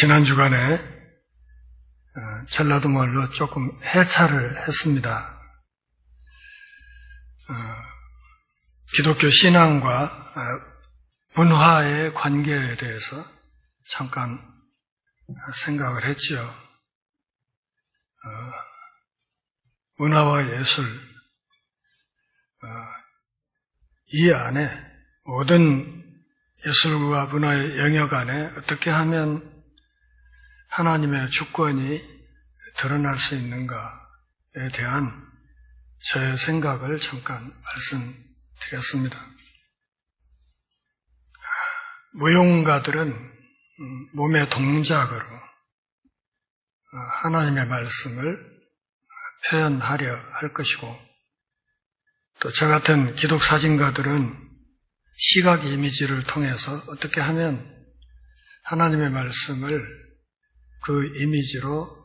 지난 주간에 전라도 말로 조금 해차를 했습니다. 기독교 신앙과 문화의 관계에 대해서 잠깐 생각을 했지요. 문화와 예술, 이 안에 모든 예술과 문화의 영역 안에 어떻게 하면 하나님의 주권이 드러날 수 있는가에 대한 저의 생각을 잠깐 말씀드렸습니다. 무용가들은 몸의 동작으로 하나님의 말씀을 표현하려 할 것이고, 또 저 같은 기독 사진가들은 시각 이미지를 통해서 어떻게 하면 하나님의 말씀을 그 이미지로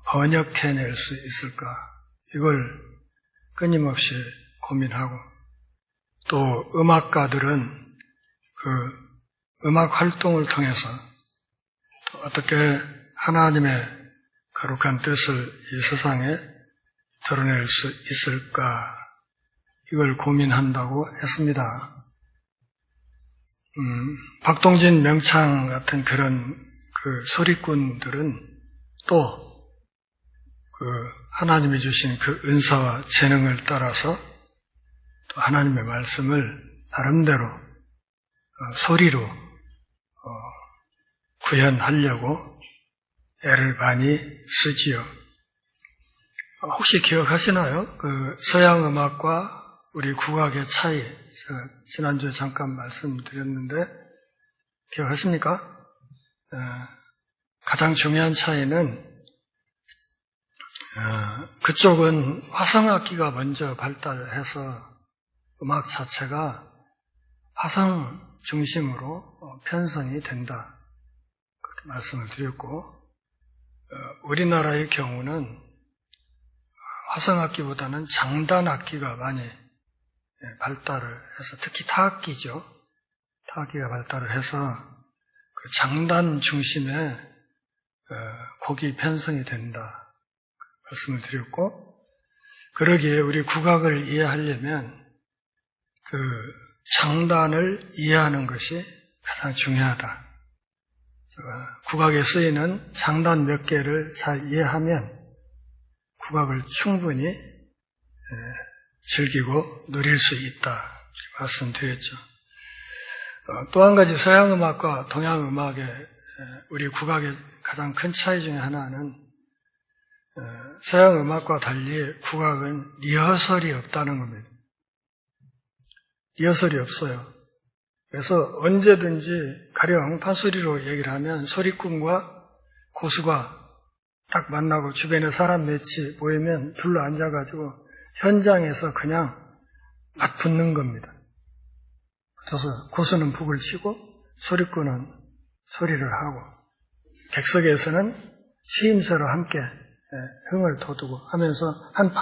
번역해낼 수 있을까, 이걸 끊임없이 고민하고, 또 음악가들은 그 음악 활동을 통해서 어떻게 하나님의 거룩한 뜻을 이 세상에 드러낼 수 있을까, 이걸 고민한다고 했습니다. 박동진, 명창 같은 그런 그 소리꾼들은 또 그 하나님이 주신 그 은사와 재능을 따라서 또 하나님의 말씀을 나름대로 소리로 구현하려고 애를 많이 쓰지요. 혹시 기억하시나요? 그 서양 음악과 우리 국악의 차이, 제가 지난주에 잠깐 말씀드렸는데 기억하십니까? 가장 중요한 차이는 그쪽은 화성악기가 먼저 발달해서 음악 자체가 화성 중심으로 편성이 된다, 그렇게 말씀을 드렸고, 우리나라의 경우는 화성악기보다는 장단악기가 많이 발달을 해서, 특히 타악기죠. 타악기가 발달을 해서 그 장단 중심의 곡이 편성이 된다, 말씀을 드렸고, 그러기에 우리 국악을 이해하려면 그 장단을 이해하는 것이 가장 중요하다. 국악에 쓰이는 장단 몇 개를 잘 이해하면 국악을 충분히 즐기고 누릴 수 있다, 이렇게 말씀드렸죠. 또 한 가지 서양 음악과 동양 음악의 우리 국악의 가장 큰 차이 중에 하나는 서양 음악과 달리 국악은 리허설이 없다는 겁니다. 리허설이 없어요. 그래서 언제든지 가령 판소리로 얘기를 하면 소리꾼과 고수가 딱 만나고 주변에 사람 몇이 모이면 둘러 앉아가지고 현장에서 그냥 막 붙는 겁니다. 그래서 고수는 북을 치고 소리꾼은 소리를 하고, 객석에서는 시임새로 함께 흥을 돋우고 하면서 한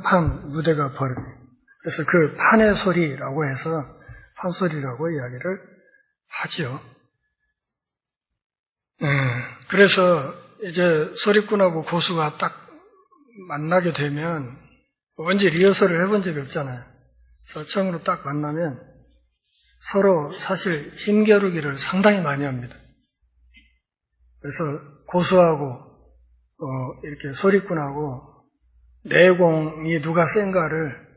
판 무대가 벌어져요. 그래서 그 판의 소리라고 해서 판소리라고 이야기를 하죠. 그래서 이제 소리꾼하고 고수가 딱 만나게 되면 언제 리허설을 해본 적이 없잖아요. 그래서 처음으로 딱 만나면 서로 사실 힘겨루기를 상당히 많이 합니다. 그래서 고수하고 이렇게 소리꾼하고 내공이 누가 센가를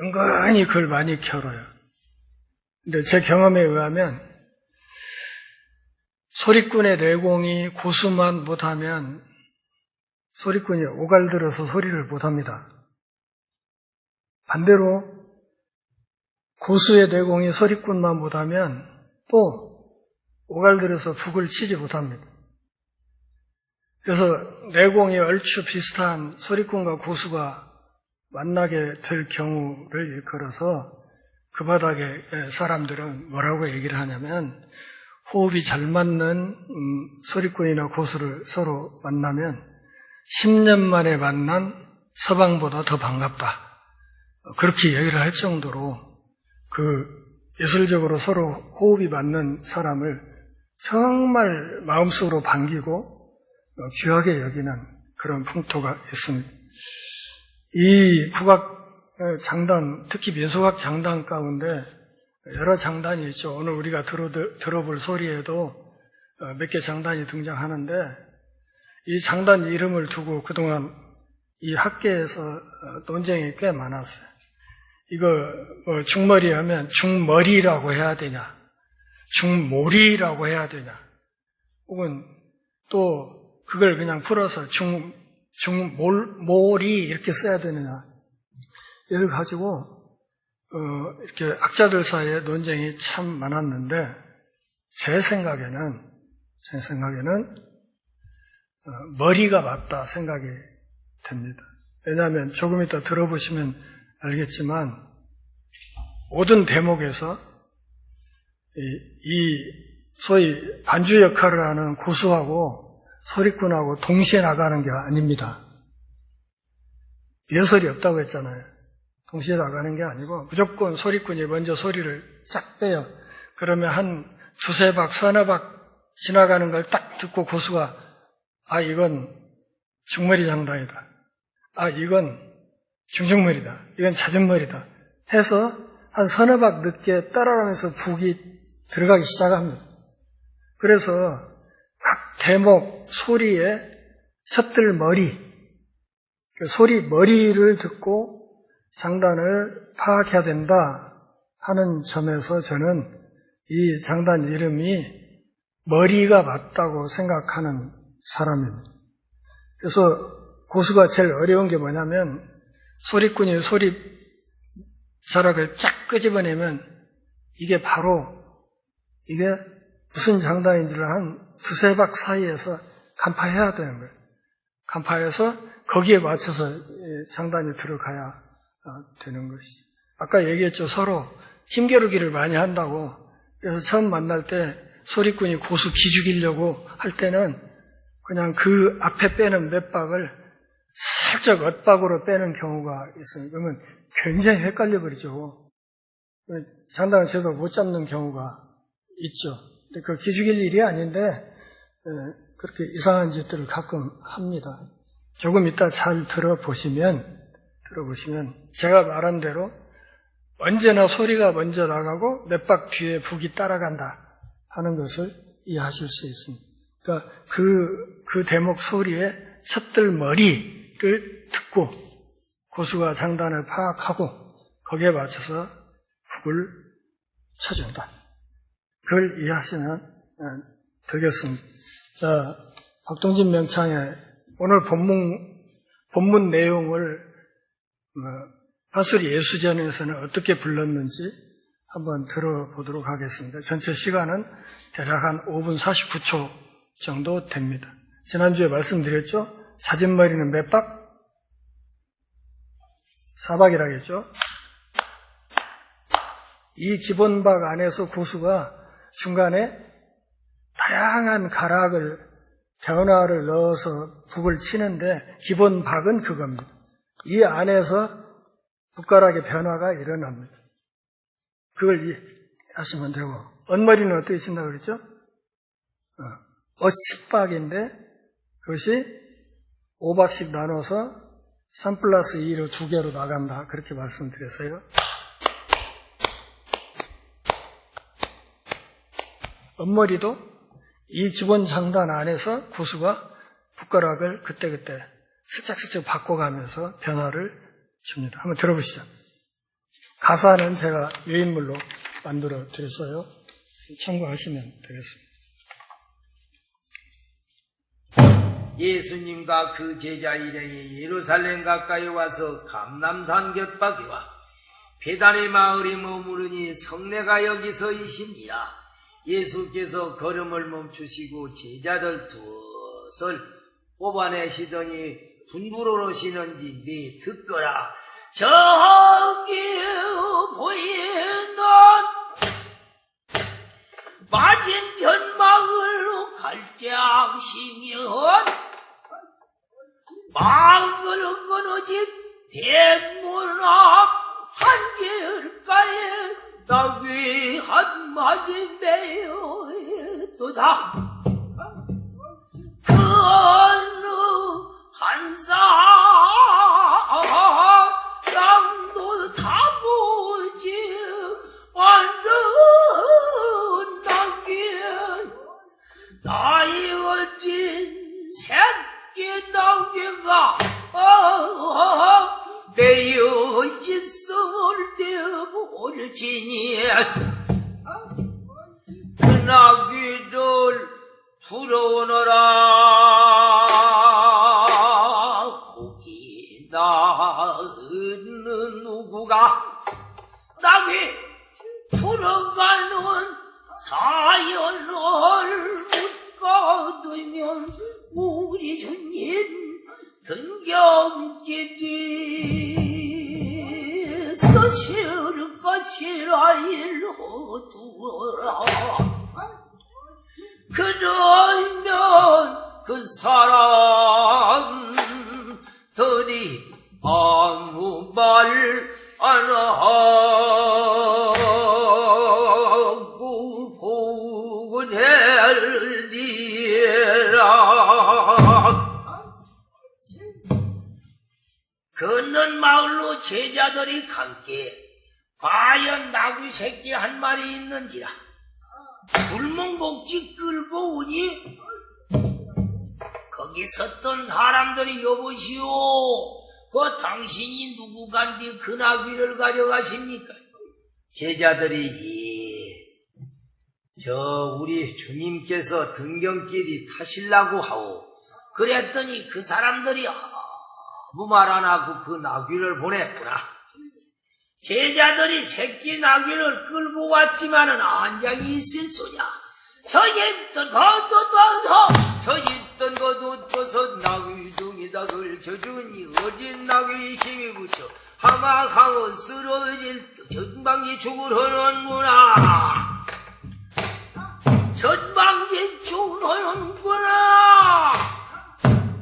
은근히 그걸 많이 겨뤄요. 근데 제 경험에 의하면 소리꾼의 내공이 고수만 못하면 소리꾼이 오갈들어서 소리를 못합니다. 반대로 고수의 내공이 소리꾼만 못하면 또 오갈들어서 북을 치지 못합니다. 그래서 내공이 얼추 비슷한 소리꾼과 고수가 만나게 될 경우를 일컬어서 그 바닥에 사람들은 뭐라고 얘기를 하냐면, 호흡이 잘 맞는 소리꾼이나 고수를 서로 만나면 10년 만에 만난 서방보다 더 반갑다, 그렇게 얘기를 할 정도로 그 예술적으로 서로 호흡이 맞는 사람을 정말 마음속으로 반기고 귀하게 여기는 그런 풍토가 있습니다. 이 국악 장단, 특히 민속악 장단 가운데 여러 장단이 있죠. 오늘 우리가 들어볼 소리에도 몇 개 장단이 등장하는데 이 장단 이름을 두고 그동안 이 학계에서 논쟁이 꽤 많았어요. 이거 중머리 하면 중머리라고 해야 되냐, 중모리라고 해야 되냐, 혹은 또 그걸 그냥 풀어서 중모리 이렇게 써야 되느냐, 이걸 가지고 이렇게 학자들 사이에 논쟁이 참 많았는데 제 생각에는 머리가 맞다 생각이 됩니다. 왜냐하면 조금 이따 들어보시면 알겠지만 모든 대목에서 이 소위 반주 역할을 하는 고수하고 소리꾼하고 동시에 나가는 게 아닙니다. 예설이 없다고 했잖아요. 동시에 나가는 게 아니고 무조건 소리꾼이 먼저 소리를 쫙 빼요. 그러면 한 두세 박, 서너 박 지나가는 걸 딱 듣고 고수가 이건 중머리 장단이다. 이건 중중머리다. 이건 잦은머리다. 해서 한 서너 박 늦게 따라가면서 북이 들어가기 시작합니다. 그래서 각 대목 소리의 셔틀 머리, 그 소리 머리를 듣고 장단을 파악해야 된다 하는 점에서 저는 이 장단 이름이 머리가 맞다고 생각하는 사람입니다. 그래서 고수가 제일 어려운 게 뭐냐면 소리꾼이 소리 자락을 쫙 끄집어내면 이게 무슨 장단인지를 한 두세 박 사이에서 간파해야 되는 거예요. 간파해서 거기에 맞춰서 장단이 들어가야 되는 것이죠. 아까 얘기했죠. 서로 힘겨루기를 많이 한다고. 그래서 처음 만날 때 소리꾼이 고수 기죽이려고 할 때는 그냥 그 앞에 빼는 몇 박을 살짝 엇박으로 빼는 경우가 있어요. 그러면 굉장히 헷갈려 버리죠. 장단을 제대로 못 잡는 경우가 있죠. 근데 그 기죽일 일이 아닌데 그렇게 이상한 짓들을 가끔 합니다. 조금 이따 잘 들어보시면 제가 말한 대로 언제나 소리가 먼저 나가고 몇 박 뒤에 북이 따라간다 하는 것을 이해하실 수 있습니다. 그러니까 그 대목 소리의 셔틀 머리를 듣고 고수가 장단을 파악하고 거기에 맞춰서 북을 쳐준다. 그걸 이해하시면 되겠습니다. 자, 박동진 명창의 오늘 본문 내용을 파수리 예수전에서는 어떻게 불렀는지 한번 들어보도록 하겠습니다. 전체 시간은 대략 한 5분 49초 정도 됩니다. 지난주에 말씀드렸죠? 잦은머리는 몇 박? 4박이라겠죠? 이 기본박 안에서 고수가 중간에 다양한 가락을, 변화를 넣어서 북을 치는데 기본박은 그겁니다. 이 안에서 북가락의 변화가 일어납니다. 그걸 이해하시면 되고, 언머리는 어떻게 친다고 그랬죠? 10박인데 그것이 5박씩 나눠서 3+2로 2개로 나간다. 그렇게 말씀드렸어요. 언머리도 이 기본 장단 안에서 고수가 북가락을 그때그때 슬쩍슬쩍 바꿔가면서 변화를 줍니다. 한번 들어보시죠. 가사는 제가 유인물로 만들어 드렸어요. 참고하시면 되겠습니다. 예수님과 그 제자 일행이 예루살렘 가까이 와서 감람산 곁밖에와 베단의 마을에 머무르니 성내가 여기서 이십니다. 예수께서 걸음을 멈추시고 제자들 두엇을 뽑아내시더니 분부러시는지 네 듣거라. 저기 보이는 맞은편 마을로 갈지하시면 마을 건너집 뱃문 앞 한길가에 나귀 한 마리인데요. 또 없도다. 그 어느 한 사람도 다보지 않는다기에 나이 어린 새끼 나귀가 매여 있음을 내볼지니 그 나귀를 풀어오너라. 혹이 나는 누구가 나귀 풀어가는 사연을 묶어두면 우리 주님 등경길이 쓰실 것이라 일러두어라. 그러면 그 사람들이 아무 말 안 하고 보내리라. 걷는 마을로 제자들이 함께 과연 나귀 새끼 한 마리 있는지라 굶은 곡지 끌고 오니 거기 섰던 사람들이 여보시오, 그 당신이 누구간디 그 나귀를 가져가십니까? 제자들이 저 우리 주님께서 등경길이 타시려고 하오. 그랬더니 그 사람들이 아무 말 안 하고 그 나귀를 보냈구나. 제자들이 새끼 나귀를 끌고 왔지만은 안장이 있을 소냐. 저 있던 것도 떠서 저 있던 것도 떠서 나귀 둥이다을 저주니 어린 나귀 힘이 붙여 하마하면 쓰러질 듯 전방지 죽으려는구나. 전방지 죽으려는구나.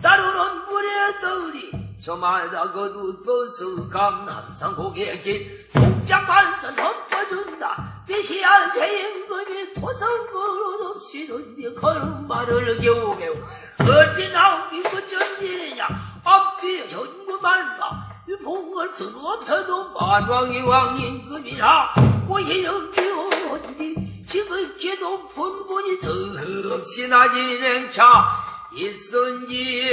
따르는 물에 떠리 저마다 거두 떠서 감남산 고개길 복잡한 선 덮어준다. 빛이야 새임금이 토성그릇 없이는 네 걸음마를 겨우겨우 어찌 나오기 그 전일이냐. 앞뒤에 전구 말마 이 봉을 들어펴도 만왕이 왕임금이라 오히려 비오니 지극히 높은 분이 더없이 나지 냉차 있은지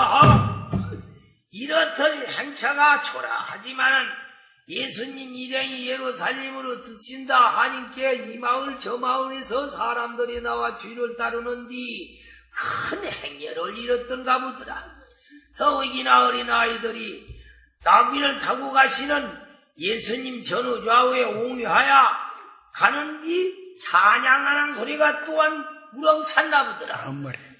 말대로다. 이렇듯 행차가 초라하지만은 예수님 일행이 예루살렘으로 드신다 하니께 이 마을 저 마을에서 사람들이 나와 뒤를 따르는 뒤 큰 행렬을 이뤘던가 보더라. 더욱이나 어린아이들이 나귀를 타고 가시는 예수님 전후 좌우에 옹유하여 가는 뒤 찬양하는 소리가 또한 우렁찼나 보더라.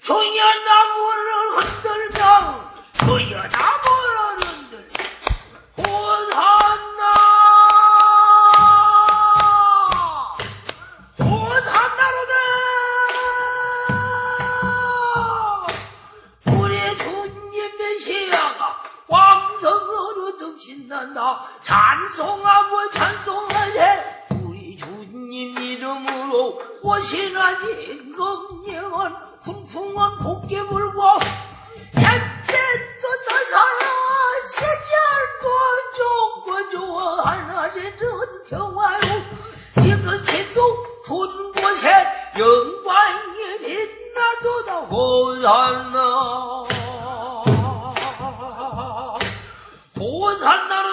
조여 나무를 흔들며 조여 나무를 흔들며 호산나 호산나로다. 우리 주님 메시아가 왕성으로 듭신단다. 찬송하고 찬송하세. 우리 주님 이름으로 오시나니 임금님은 훈풍은 곱게 불고 햇빛도 다사라 세지알고 좋고 좋아하나리는 평화요. 지극히도 본 곳에 영광이 빛나도다. 호산나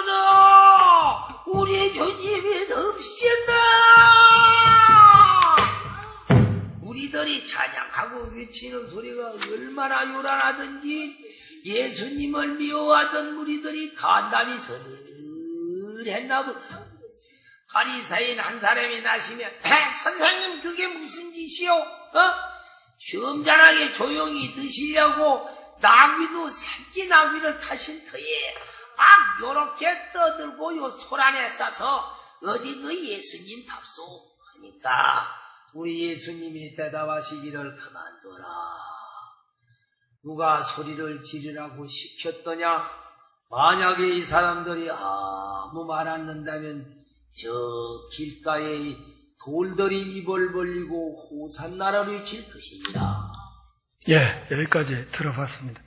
호산나로다. 우리 주님이 듭신다. 우리들이 찬양하고 외치는 소리가 얼마나 요란하든지 예수님을 미워하던 무리들이 간담이 서늘했나 보다. 바리새인 한 사람이 나시면 선생님 그게 무슨 짓이요? 시험잔하게 조용히 드시려고 나귀도 새끼 나귀를 타신 터에 막 요렇게 떠들고 요 소란에 싸서 어디 그 예수님 답소 하니까 우리 예수님이 대답하시기를 그만둬라. 누가 소리를 지르라고 시켰더냐? 만약에 이 사람들이 아무 말 안 한다면 저 길가에 돌들이 입을 벌리고 호산나를 외칠 것입니다. 예, 여기까지 들어봤습니다.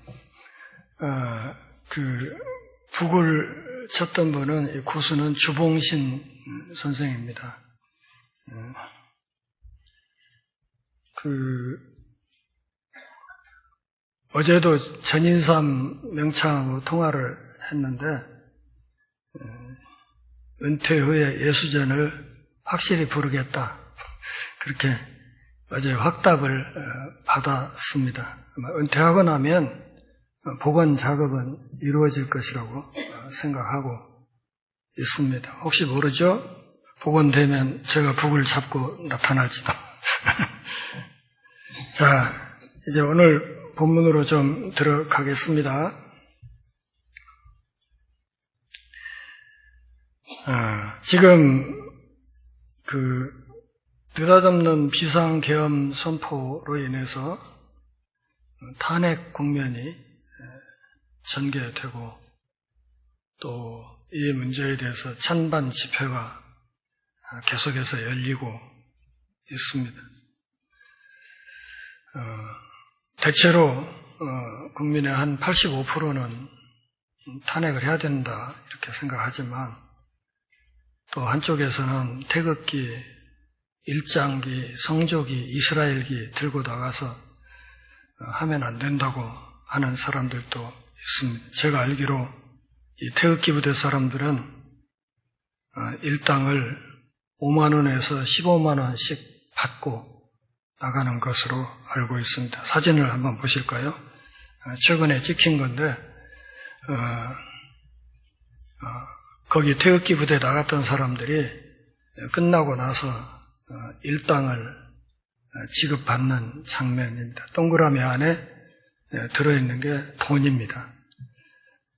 북을 쳤던 분은, 이 고수는 주봉신 선생입니다. 어제도 전인삼 명창하고 통화를 했는데, 은퇴 후에 예수전을 확실히 부르겠다. 그렇게 어제 확답을 받았습니다. 은퇴하고 나면 복원 작업은 이루어질 것이라고 생각하고 있습니다. 혹시 모르죠? 복원되면 제가 북을 잡고 나타날지도. 자, 이제 오늘 본문으로 좀 들어가겠습니다. 지금 느닷없는 비상계엄 선포로 인해서 탄핵 국면이 전개되고 또 이 문제에 대해서 찬반 집회가 계속해서 열리고 있습니다. 대체로 국민의 한 85%는 탄핵을 해야 된다 이렇게 생각하지만 또 한쪽에서는 태극기, 일장기, 성조기, 이스라엘기 들고 나가서 하면 안 된다고 하는 사람들도 있습니다. 제가 알기로 이 태극기 부대 사람들은 일당을 5만 원에서 15만 원씩 받고 나가는 것으로 알고 있습니다. 사진을 한번 보실까요? 최근에 찍힌 건데 거기 태극기 부대 나갔던 사람들이 끝나고 나서 일당을 지급받는 장면입니다. 동그라미 안에 들어있는 게 돈입니다.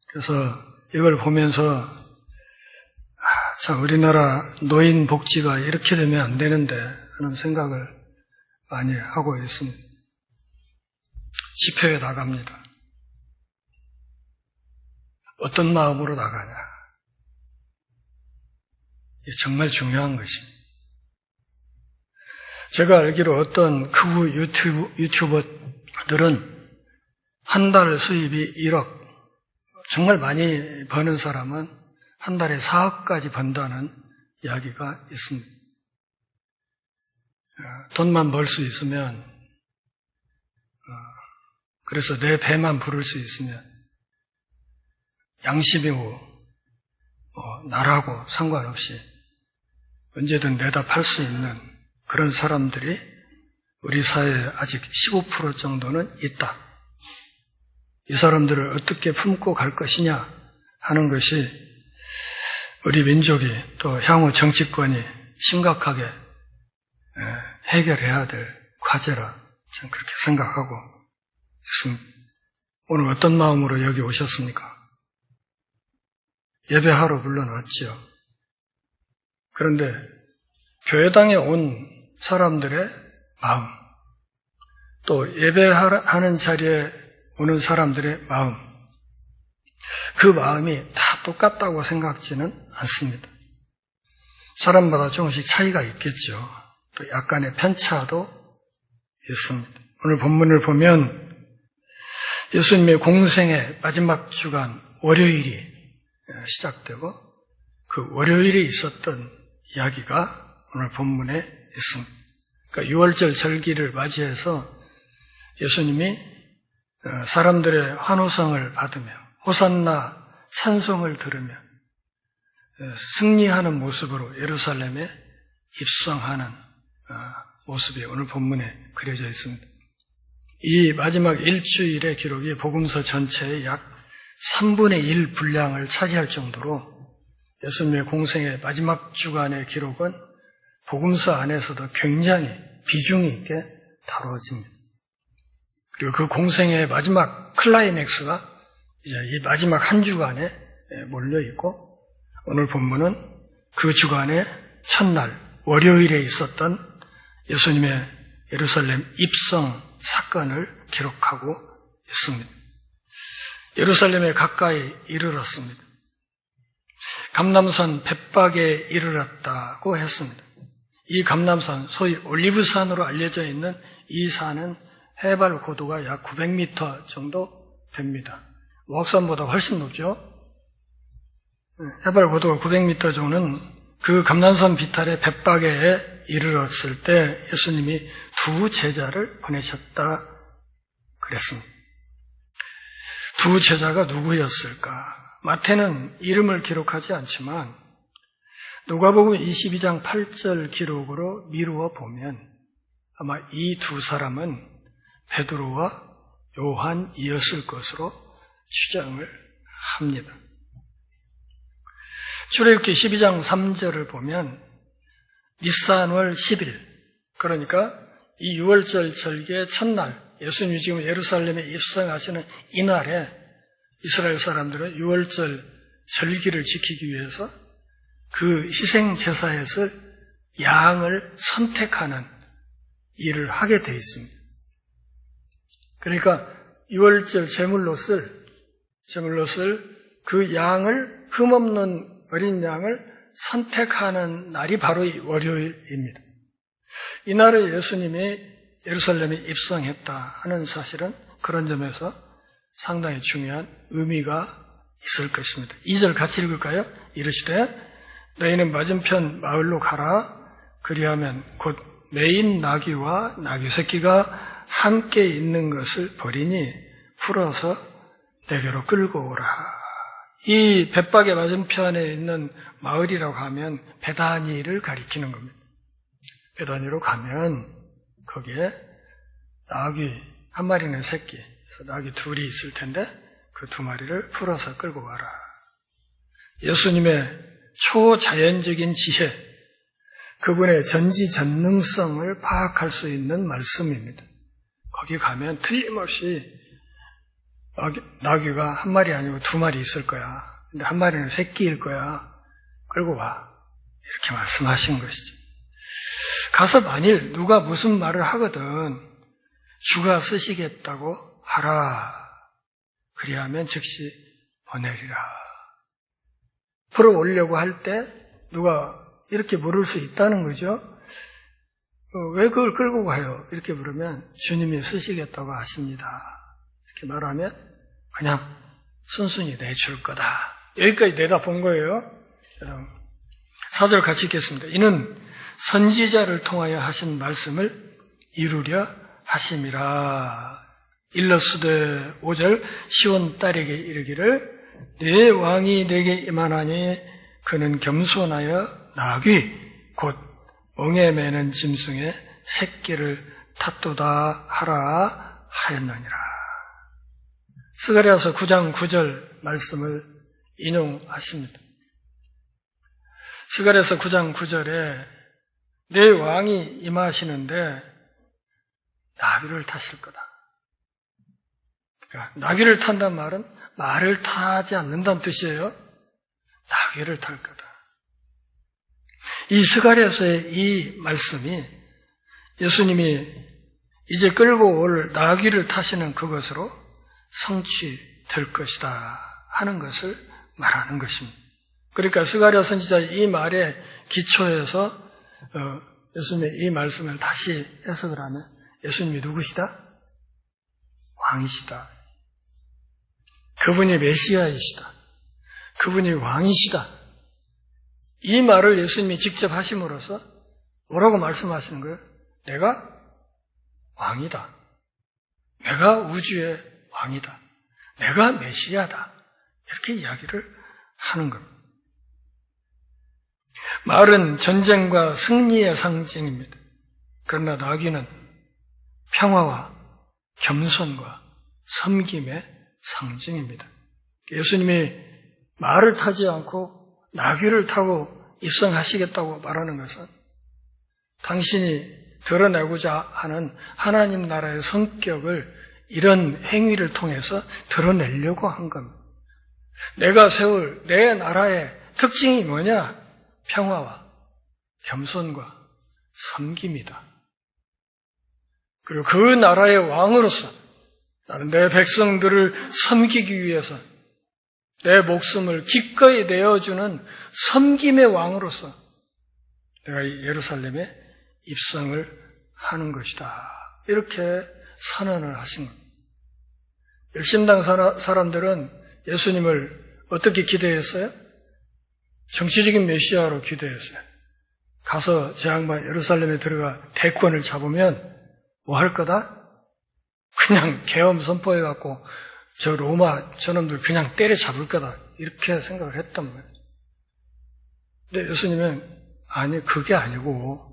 그래서 이걸 보면서 자, 우리나라 노인 복지가 이렇게 되면 안 되는데 하는 생각을 많이 하고 있습니다. 집회에 나갑니다. 어떤 마음으로 나가냐? 이게 정말 중요한 것입니다. 제가 알기로 어떤 극우 유튜버들은 한 달 수입이 1억, 정말 많이 버는 사람은 한 달에 4억까지 번다는 이야기가 있습니다. 돈만 벌 수 있으면, 그래서 내 배만 부를 수 있으면 양심이고 나라고 상관없이 언제든 내다 팔 수 있는 그런 사람들이 우리 사회에 아직 15% 정도는 있다. 이 사람들을 어떻게 품고 갈 것이냐 하는 것이 우리 민족이 또 향후 정치권이 심각하게 해결해야 될 과제라 저는 그렇게 생각하고 있습니다. 오늘 어떤 마음으로 여기 오셨습니까? 예배하러 물론 왔지요. 그런데 교회당에 온 사람들의 마음, 또 예배하는 자리에 오는 사람들의 마음, 그 마음이 다 똑같다고 생각지는 않습니다. 사람마다 조금씩 차이가 있겠죠. 또 약간의 편차도 있습니다. 오늘 본문을 보면 예수님의 공생의 마지막 주간 월요일이 시작되고 그 월요일에 있었던 이야기가 오늘 본문에 있습니다. 그러니까 6월절 절기를 맞이해서 예수님이 사람들의 환호성을 받으며 호산나 찬송을 들으며 승리하는 모습으로 예루살렘에 입성하는 모습이 오늘 본문에 그려져 있습니다. 이 마지막 일주일의 기록이 복음서 전체의 약 3분의 1 분량을 차지할 정도로 예수님의 공생의 마지막 주간의 기록은 복음서 안에서도 굉장히 비중이 있게 다루어집니다. 그리고 그 공생의 마지막 클라이맥스가 이제 이 마지막 한 주간에 몰려있고 오늘 본문은 그 주간의 첫날 월요일에 있었던 예수님의 예루살렘 입성 사건을 기록하고 있습니다. 예루살렘에 가까이 이르렀습니다. 감람산 벳박에 이르렀다고 했습니다. 이 감람산, 소위 올리브산으로 알려져 있는 이 산은 해발 고도가 약 900m 정도 됩니다. 목산보다 훨씬 높죠. 해발 고도가 900m 정도는 그 감람산 비탈의 벳박에 이르렀을 때 예수님이 두 제자를 보내셨다 그랬습니다. 두 제자가 누구였을까? 마태는 이름을 기록하지 않지만 누가복음 22장 8절 기록으로 미루어 보면 아마 이 두 사람은 베드로와 요한이었을 것으로 추정을 합니다. 출애굽기 12장 3절을 보면 니산월 10일, 그러니까 이 6월절 절기의 첫날, 예수님이 지금 예루살렘에 입성하시는 이날에 이스라엘 사람들은 6월절 절기를 지키기 위해서 그 희생제사에서 양을 선택하는 일을 하게 돼 있습니다. 그러니까 6월절 제물로 쓸 그 양을, 흠없는 어린 양을 선택하는 날이 바로 이 월요일입니다. 이날에 예수님이 예루살렘에 입성했다 하는 사실은 그런 점에서 상당히 중요한 의미가 있을 것입니다. 2절 같이 읽을까요? 이르시되 너희는 맞은편 마을로 가라. 그리하면 곧 매인 나귀와 나귀 새끼가 함께 있는 것을 버리니 풀어서 내게로 끌고 오라. 이 벳박의 맞은편에 있는 마을이라고 하면 베다니를 가리키는 겁니다. 베다니로 가면 거기에 나귀 한 마리는 새끼, 그래서 나귀 둘이 있을 텐데 그 두 마리를 풀어서 끌고 가라. 예수님의 초자연적인 지혜, 그분의 전지전능성을 파악할 수 있는 말씀입니다. 거기 가면 틀림없이 나귀가 한 마리 아니고 두 마리 있을 거야. 근데 한 마리는 새끼일 거야. 끌고 와. 이렇게 말씀하신 것이죠. 가서 만일 누가 무슨 말을 하거든 주가 쓰시겠다고 하라. 그리하면 즉시 보내리라. 풀어오려고 할 때 누가 이렇게 물을 수 있다는 거죠. 왜 그걸 끌고 가요? 이렇게 물으면 주님이 쓰시겠다고 하십니다. 이렇게 말하면 그냥 순순히 내줄 거다. 여기까지 내다본 거예요. 여러분, 4절 같이 읽겠습니다. 이는 선지자를 통하여 하신 말씀을 이루려 하심이라. 일러스되 5절 시온 딸에게 이르기를 네 왕이 내게 임하나니 그는 겸손하여 나귀 곧 멍에 매는 짐승의 새끼를 탓도다 하라 하였느니라. 스가랴서 9장 9절 말씀을 인용하십니다. 스가랴서 9장 9절에 내 왕이 임하시는데 나귀를 타실 거다. 그러니까 나귀를 탄다는 말은 말을 타지 않는다는 뜻이에요. 나귀를 탈 거다. 이 스가랴서의 이 말씀이 예수님이 이제 끌고 올 나귀를 타시는 그것으로 성취될 것이다 하는 것을 말하는 것입니다. 그러니까 스가랴 선지자의 이 말에 기초해서 예수님의 이 말씀을 다시 해석을 하면 예수님이 누구시다? 왕이시다. 그분이 메시아이시다. 그분이 왕이시다. 이 말을 예수님이 직접 하심으로써 뭐라고 말씀하시는 거예요? 내가 왕이다. 내가 우주의 왕이다. 내가 메시아다. 이렇게 이야기를 하는 겁니다. 말은 전쟁과 승리의 상징입니다. 그러나 나귀는 평화와 겸손과 섬김의 상징입니다. 예수님이 말을 타지 않고 나귀를 타고 입성하시겠다고 말하는 것은 당신이 드러내고자 하는 하나님 나라의 성격을 이런 행위를 통해서 드러내려고 한 겁니다. 내가 세울 내 나라의 특징이 뭐냐? 평화와 겸손과 섬김이다. 그리고 그 나라의 왕으로서 나는 내 백성들을 섬기기 위해서 내 목숨을 기꺼이 내어주는 섬김의 왕으로서 내가 예루살렘에 입성을 하는 것이다. 이렇게 선언을 하신 겁니다. 열심당 사람들은 예수님을 어떻게 기대했어요? 정치적인 메시아로 기대했어요. 가서 제 양반 예루살렘에 들어가 대권을 잡으면 뭐 할 거다? 그냥 계엄 선포해갖고 저 로마 저놈들 그냥 때려잡을 거다. 이렇게 생각을 했단 말이에요. 근데 예수님은 아니 그게 아니고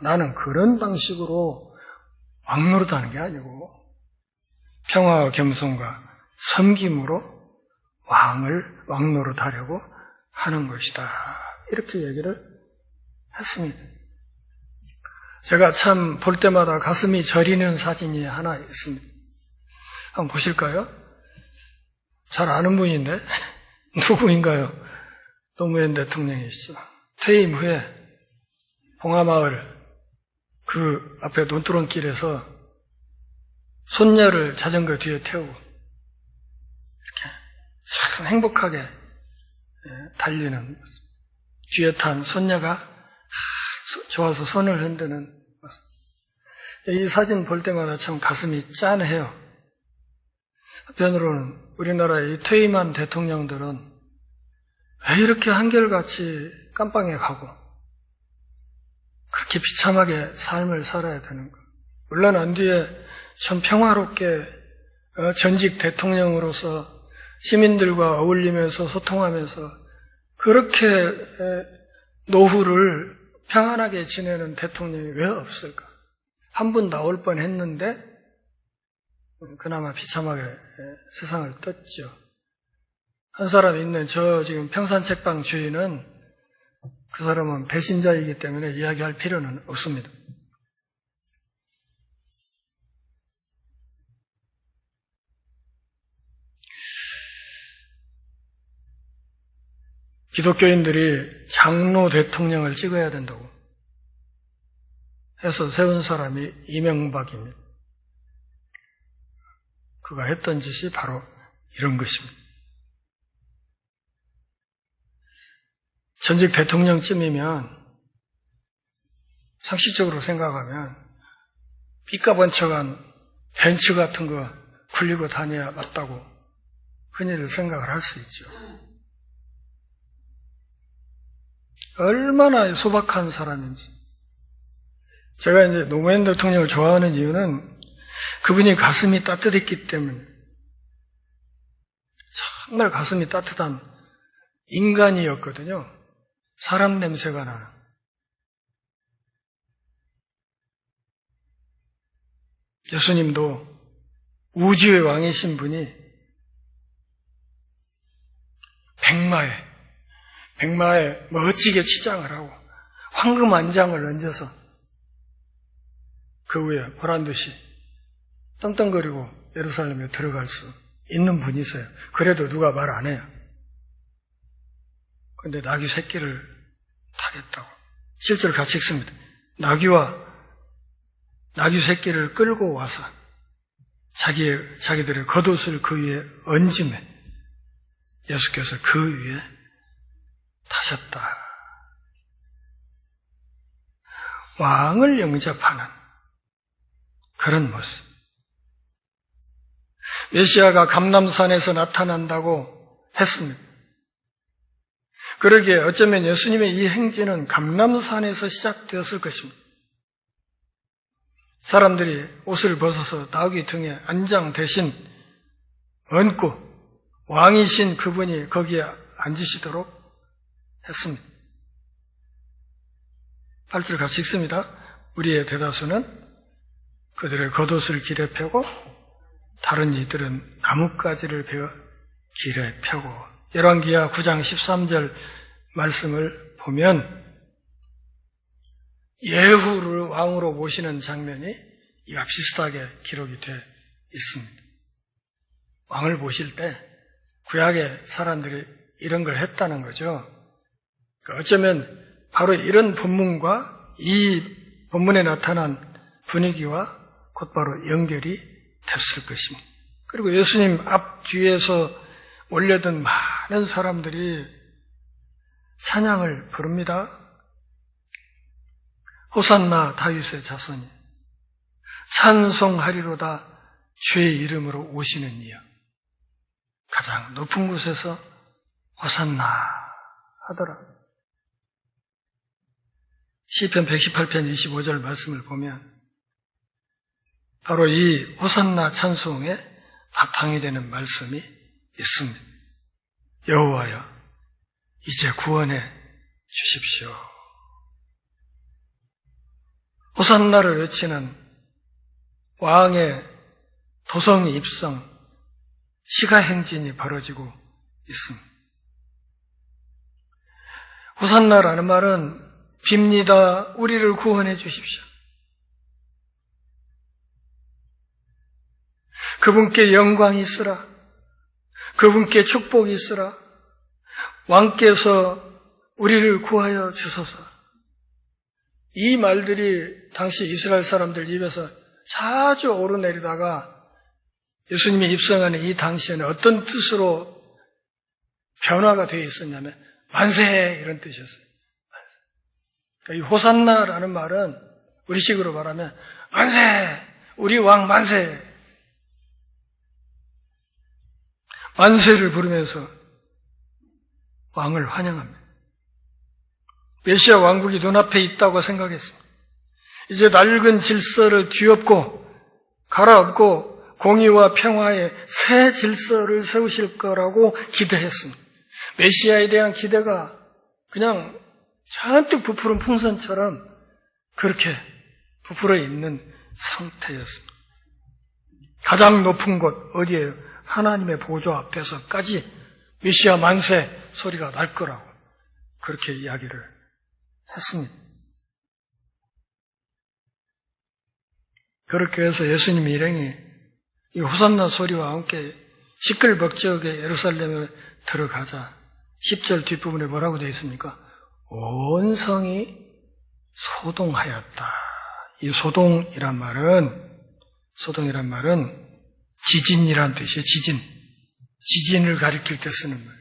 나는 그런 방식으로 왕노릇하는 게 아니고 평화와 겸손과 섬김으로 왕노릇하려고 하는 것이다. 이렇게 얘기를 했습니다. 제가 참 볼 때마다 가슴이 저리는 사진이 하나 있습니다. 한번 보실까요? 잘 아는 분인데 누구인가요? 노무현 대통령이시죠. 퇴임 후에 봉하마을 그 앞에 논두렁길에서 손녀를 자전거 뒤에 태우고 이렇게 참 행복하게 달리는 모습. 뒤에 탄 손녀가 좋아서 손을 흔드는 모습. 이 사진 볼 때마다 참 가슴이 짠해요. 한편으로는 우리나라의 퇴임한 대통령들은 왜 이렇게 한결같이 깜빵에 가고 그렇게 비참하게 삶을 살아야 되는가. 물러난 뒤에 참 평화롭게 전직 대통령으로서 시민들과 어울리면서 소통하면서 그렇게 노후를 평안하게 지내는 대통령이 왜 없을까? 한 분 나올 뻔했는데 그나마 비참하게 세상을 떴죠. 한 사람 있는 저 지금 평산책방 주인은 그 사람은 배신자이기 때문에 이야기할 필요는 없습니다. 기독교인들이 장로 대통령을 찍어야 된다고 해서 세운 사람이 이명박입니다. 그가 했던 짓이 바로 이런 것입니다. 전직 대통령쯤이면 상식적으로 생각하면 삐까번쩍한 벤츠 같은 거 굴리고 다녀야 맞다고 흔히들 생각을 할 수 있죠. 얼마나 소박한 사람인지. 제가 이제 노무현 대통령을 좋아하는 이유는 그분이 가슴이 따뜻했기 때문에 정말 가슴이 따뜻한 인간이었거든요. 사람 냄새가 나는. 예수님도 우주의 왕이신 분이 백마에 멋지게 치장을 하고 황금 안장을 얹어서 그 위에 보란듯이 떵떵거리고 예루살렘에 들어갈 수 있는 분이세요. 그래도 누가 말 안 해요. 그런데 나귀 새끼를 타겠다고. 실제로 같이 읽습니다. 나귀 새끼를 끌고 와서 자기들의 겉옷을 그 위에 얹음에 예수께서 그 위에 타셨다. 왕을 영접하는 그런 모습. 메시아가 감람산에서 나타난다고 했습니다. 그러기에 어쩌면 예수님의 이 행진은 감람산에서 시작되었을 것입니다. 사람들이 옷을 벗어서 나귀 등에 안장 대신 얹고 왕이신 그분이 거기에 앉으시도록 했습니다. 8절 같이 읽습니다. 우리의 대다수는 그들의 겉옷을 길에 펴고 다른 이들은 나뭇가지를 베어 길에 펴고. 열왕기하 9장 13절 말씀을 보면 예후를 왕으로 모시는 장면이 이와 비슷하게 기록이 되어 있습니다. 왕을 모실 때 구약의 사람들이 이런 걸 했다는 거죠. 어쩌면 바로 이런 본문과 이 본문에 나타난 분위기와 곧바로 연결이 됐을 것입니다. 그리고 예수님 앞뒤에서 몰려든 많은 사람들이 찬양을 부릅니다. 호산나 다윗의 자손이 찬송하리로다 주의 이름으로 오시는 이여. 가장 높은 곳에서 호산나 하더라. 시편 118편 25절 말씀을 보면 바로 이 호산나 찬송에 바탕이 되는 말씀이 있습니다. 여호와여 이제 구원해 주십시오. 호산나를 외치는 왕의 도성 입성 시가행진이 벌어지고 있습니다. 호산나라는 말은 빕니다. 우리를 구원해 주십시오. 그분께 영광이 있으라. 그분께 축복이 있으라. 왕께서 우리를 구하여 주소서. 이 말들이 당시 이스라엘 사람들 입에서 자주 오르내리다가 예수님이 입성하는 이 당시에는 어떤 뜻으로 변화가 되어 있었냐면 만세 이런 뜻이었어요. 그러니까 이 호산나라는 말은 우리식으로 말하면 만세! 우리 왕 만세! 만세를 부르면서 왕을 환영합니다. 메시아 왕국이 눈앞에 있다고 생각했습니다. 이제 낡은 질서를 뒤엎고 갈아엎고 공의와 평화의 새 질서를 세우실 거라고 기대했습니다. 메시아에 대한 기대가 그냥 잔뜩 부풀은 풍선처럼 그렇게 부풀어 있는 상태였습니다. 가장 높은 곳 어디예요? 하나님의 보좌 앞에서까지 메시아 만세 소리가 날 거라고 그렇게 이야기를 했습니다. 그렇게 해서 예수님 일행이 이 호산나 소리와 함께 시끌벅적하게 예루살렘에 들어가자 10절 뒷부분에 뭐라고 되어 있습니까? 온 성이 소동하였다. 이 소동이란 말은 지진이란 뜻이에요. 지진을 가리킬 때 쓰는 말.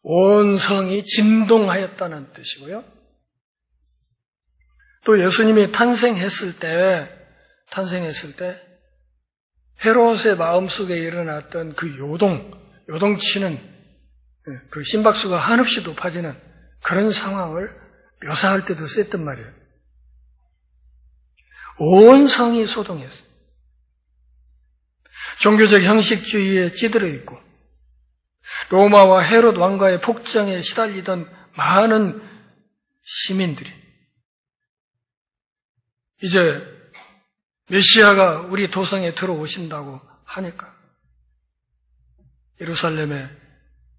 온 성이 진동하였다는 뜻이고요. 또 예수님이 탄생했을 때 헤롯의 마음속에 일어났던 그 요동치는 그 심박수가 한없이 높아지는 그런 상황을 묘사할 때도 썼단 말이에요. 온 성이 소동했어요. 종교적 형식주의에 찌들어 있고 로마와 헤롯 왕가의 폭정에 시달리던 많은 시민들이 이제 메시아가 우리 도성에 들어오신다고 하니까 예루살렘의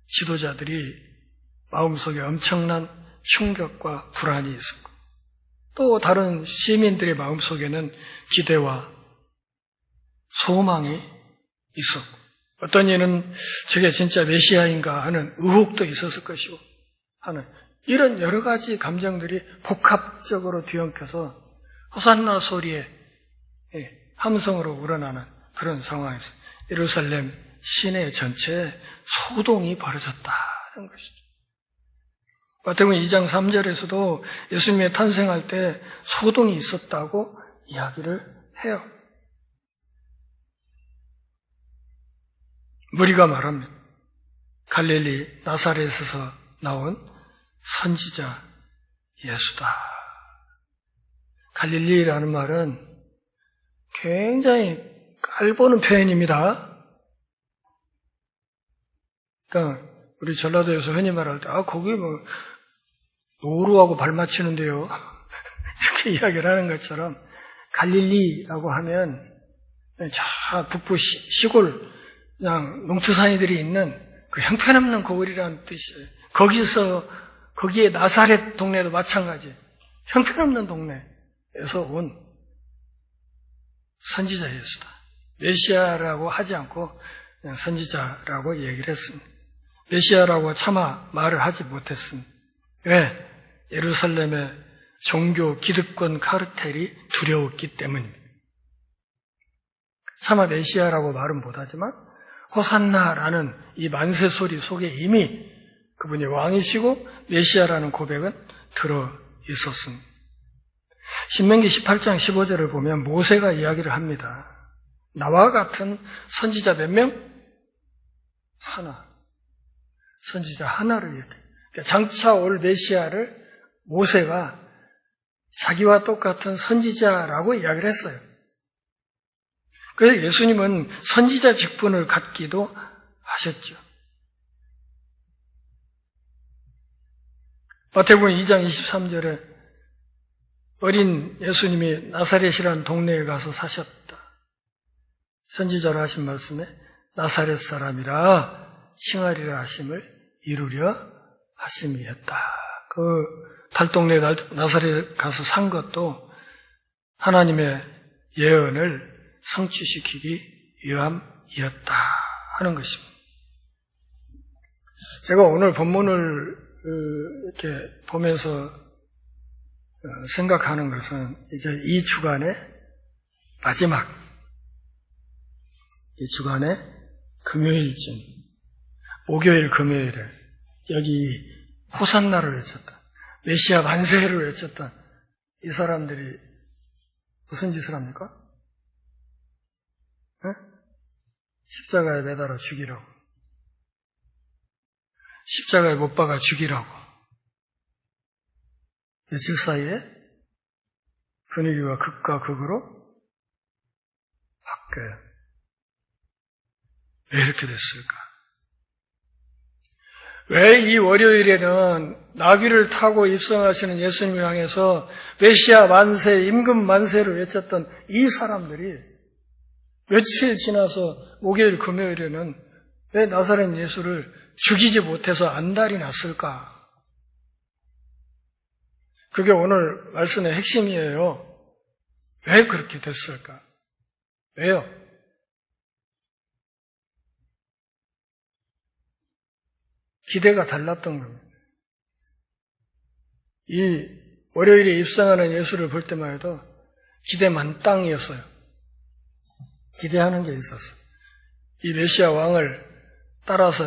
지도자들이 마음속에 엄청난 충격과 불안이 있었고 또 다른 시민들의 마음속에는 기대와 소망이 있었고 어떤 이는 저게 진짜 메시아인가 하는 의혹도 있었을 것이고 하는 이런 여러 가지 감정들이 복합적으로 뒤엉켜서 호산나 소리에 함성으로 우러나는 그런 상황에서 예루살렘 시내 전체에 소동이 벌어졌다는 것이죠. 마태복음 2장 3절에서도 예수님의 탄생할 때 소동이 있었다고 이야기를 해요. 무리가 말합니다. 갈릴리 나사렛에서 나온 선지자 예수다. 갈릴리라는 말은 굉장히 깔보는 표현입니다. 그러니까 우리 전라도에서 흔히 말할 때 거기 노루하고 발 맞추는데요. 이렇게 이야기를 하는 것처럼 갈릴리라고 하면 저 북부 시골 그냥 농투산이들이 있는 그 형편없는 고을이라는 뜻이에요. 거기에 나사렛 동네도 마찬가지예요. 형편없는 동네에서 온 선지자 예수다. 메시아라고 하지 않고 그냥 선지자라고 얘기를 했습니다. 메시아라고 차마 말을 하지 못했습니다. 왜? 예루살렘의 종교 기득권 카르텔이 두려웠기 때문입니다. 차마 메시아라고 말은 못하지만 호산나라는 이 만세 소리 속에 이미 그분이 왕이시고 메시아라는 고백은 들어 있었습니다. 신명기 18장 15절을 보면 모세가 이야기를 합니다. 나와 같은 선지자 몇 명? 하나. 선지자 하나를 이야기해요. 그러니까 장차 올 메시아를 모세가 자기와 똑같은 선지자라고 이야기를 했어요. 그래서 예수님은 선지자 직분을 갖기도 하셨죠. 마태복음 2장 23절에 어린 예수님이 나사렛이라는 동네에 가서 사셨다. 선지자로 하신 말씀에 나사렛 사람이라 칭하리라 하심을 이루려 하심이었다. 그 달동네 나사렛 가서 산 것도 하나님의 예언을 성취시키기 위함이었다 하는 것입니다. 제가 오늘 본문을 이렇게 보면서 생각하는 것은 이제 이 주간의 마지막, 이 주간의 금요일쯤, 목요일 금요일에 여기 호산나를 외쳤다, 메시아 만세를 외쳤다, 이 사람들이 무슨 짓을 합니까? 십자가에 매달아 죽이라고, 십자가에 못 박아 죽이라고. 며칠 사이에 분위기가 극과 극으로 바뀌어요. 왜 이렇게 됐을까? 왜 이 월요일에는 나귀를 타고 입성하시는 예수님을 향해서 메시아 만세, 임금 만세를 외쳤던 이 사람들이 며칠 지나서 목요일 금요일에는 왜 나사렛 예수를 죽이지 못해서 안달이 났을까? 그게 오늘 말씀의 핵심이에요. 왜 그렇게 됐을까? 왜요? 기대가 달랐던 겁니다. 이 월요일에 입성하는 예수를 볼 때만 해도 기대 만땅이었어요. 기대하는 게 있었어요. 이 메시아 왕을 따라서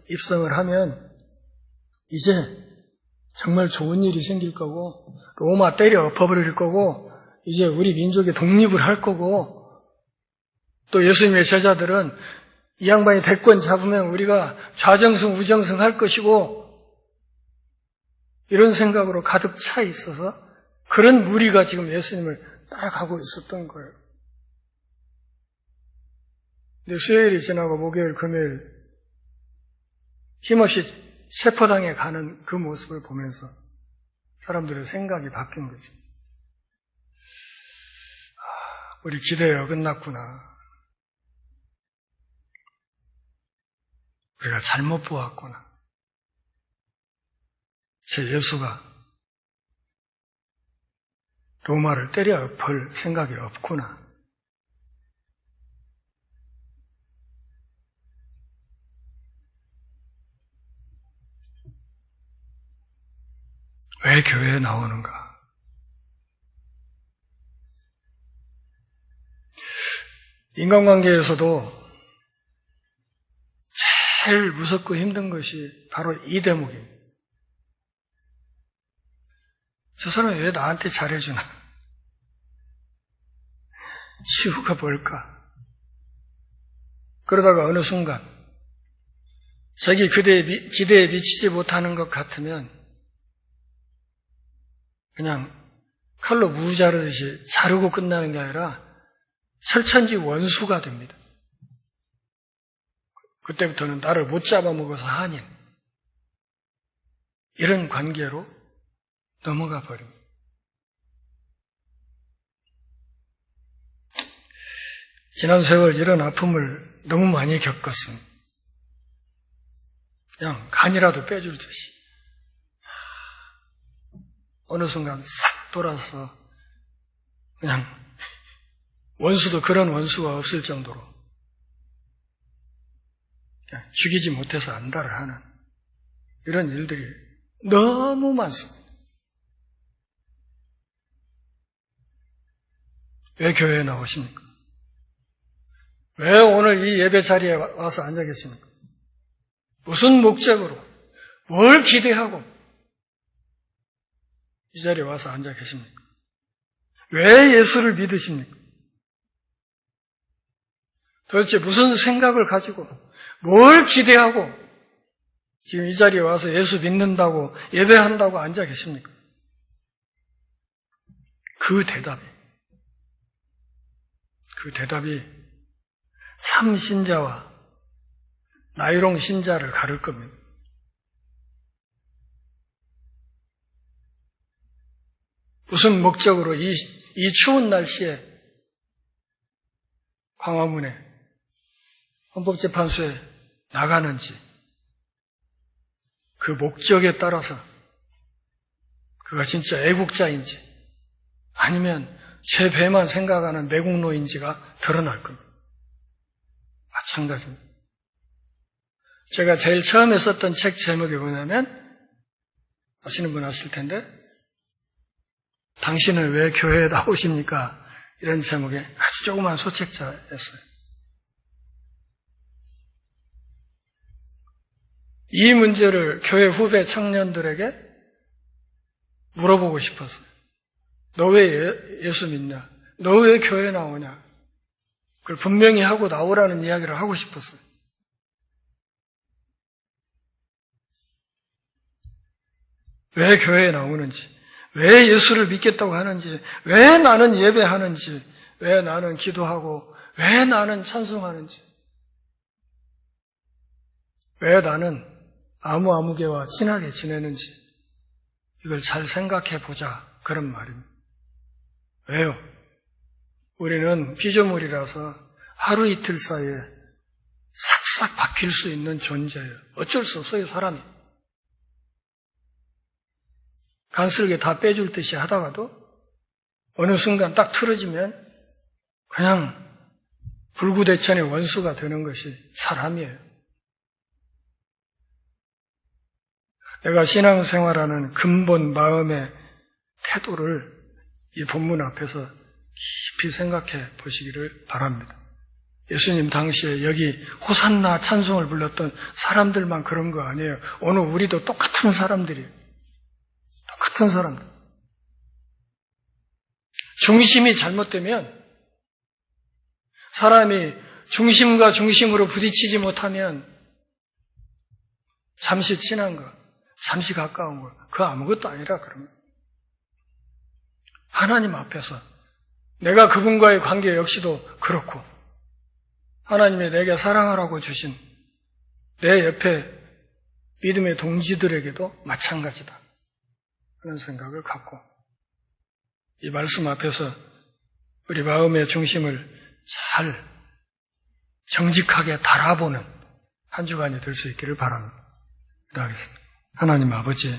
입성을 하면 이제 정말 좋은 일이 생길 거고, 로마 때려 엎어버릴 거고, 이제 우리 민족의 독립을 할 거고, 또 예수님의 제자들은 이 양반이 대권 잡으면 우리가 좌정승 우정승 할 것이고, 이런 생각으로 가득 차 있어서 그런 무리가 지금 예수님을 따라가고 있었던 거예요. 근데 수요일이 지나고 목요일 금요일 힘없이 세포당에 가는 그 모습을 보면서 사람들의 생각이 바뀐 거죠. 우리 기대에 어긋났구나. 우리가 잘못 보았구나. 제 예수가 로마를 때려 엎을 생각이 없구나. 왜 교회에 나오는가? 인간관계에서도 제일 무섭고 힘든 것이 바로 이 대목입니다. 저 사람이 왜 나한테 잘해주나? 이유가 뭘까? 그러다가 어느 순간 자기 기대에 미치지 못하는 것 같으면 그냥 칼로 무 자르듯이 자르고 끝나는 게 아니라 철천지 원수가 됩니다. 그때부터는 나를 못 잡아먹어서 한인, 이런 관계로 넘어가 버립니다. 지난 세월 이런 아픔을 너무 많이 겪었습니다. 그냥 간이라도 빼줄 듯이 어느 순간 싹 돌아서 그냥 원수도 그런 원수가 없을 정도로 그냥 죽이지 못해서 안달을 하는 이런 일들이 너무 많습니다. 왜 교회에 나오십니까? 왜 오늘 이 예배 자리에 와서 앉아 계십니까? 무슨 목적으로, 뭘 기대하고 이 자리에 와서 앉아 계십니까? 왜 예수를 믿으십니까? 도대체 무슨 생각을 가지고 뭘 기대하고 지금 이 자리에 와서 예수 믿는다고 예배한다고 앉아 계십니까? 그 대답이 참 신자와 나이롱 신자를 가를 겁니다. 무슨 목적으로 이 추운 날씨에 광화문에 헌법재판소에 나가는지 그 목적에 따라서 그가 진짜 애국자인지 아니면 제 배만 생각하는 매국노인지가 드러날 겁니다. 마찬가지입니다. 제가 제일 처음에 썼던 책 제목이 뭐냐면 아시는 분 아실 텐데 당신은 왜 교회에 나오십니까? 이런 제목의 아주 조그만 소책자였어요. 이 문제를 교회 후배 청년들에게 물어보고 싶었어요. 너 왜 예수 믿냐? 너 왜 교회에 나오냐? 그걸 분명히 하고 나오라는 이야기를 하고 싶었어요. 왜 교회에 나오는지, 왜 예수를 믿겠다고 하는지, 왜 나는 예배하는지, 왜 나는 기도하고, 왜 나는 찬송하는지, 왜 나는 아무개와 친하게 지내는지 이걸 잘 생각해 보자 그런 말입니다. 왜요? 우리는 피조물이라서 하루 이틀 사이에 싹싹 바뀔 수 있는 존재예요. 어쩔 수 없어요, 사람이. 간슬게 다 빼줄 듯이 하다가도 어느 순간 딱 틀어지면 그냥 불구대천의 원수가 되는 것이 사람이에요. 내가 신앙생활하는 근본 마음의 태도를 이 본문 앞에서 깊이 생각해 보시기를 바랍니다. 예수님 당시에 여기 호산나 찬송을 불렀던 사람들만 그런 거 아니에요. 오늘 우리도 똑같은 사람들이에요. 똑같은 사람들. 중심이 잘못되면 사람이 중심과 중심으로 부딪히지 못하면 잠시 친한 거, 잠시 가까운 거, 그거 아무것도 아니라 그러면 하나님 앞에서 내가 그분과의 관계 역시도 그렇고 하나님이 내게 사랑하라고 주신 내 옆에 믿음의 동지들에게도 마찬가지다 그런 생각을 갖고 이 말씀 앞에서 우리 마음의 중심을 잘 정직하게 달아보는 한 주간이 될 수 있기를 바랍니다. 기도하겠습니다. 하나님 아버지,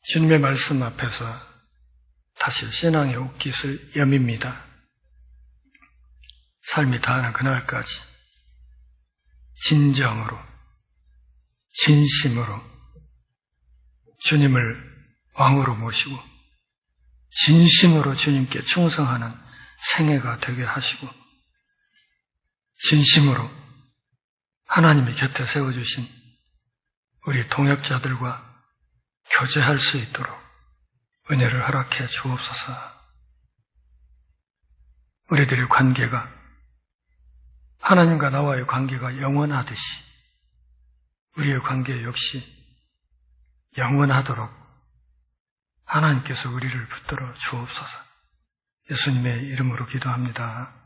주님의 말씀 앞에서 다시 신앙의 옷깃을 여밉니다. 삶이 다하는 그날까지 진정으로, 진심으로 주님을 왕으로 모시고 진심으로 주님께 충성하는 생애가 되게 하시고 진심으로 하나님이 곁에 세워주신 우리 동역자들과 교제할 수 있도록 은혜를 허락해 주옵소서. 우리들의 관계가 하나님과 나와의 관계가 영원하듯이 우리의 관계 역시 영원하도록 하나님께서 우리를 붙들어 주옵소서. 예수님의 이름으로 기도합니다.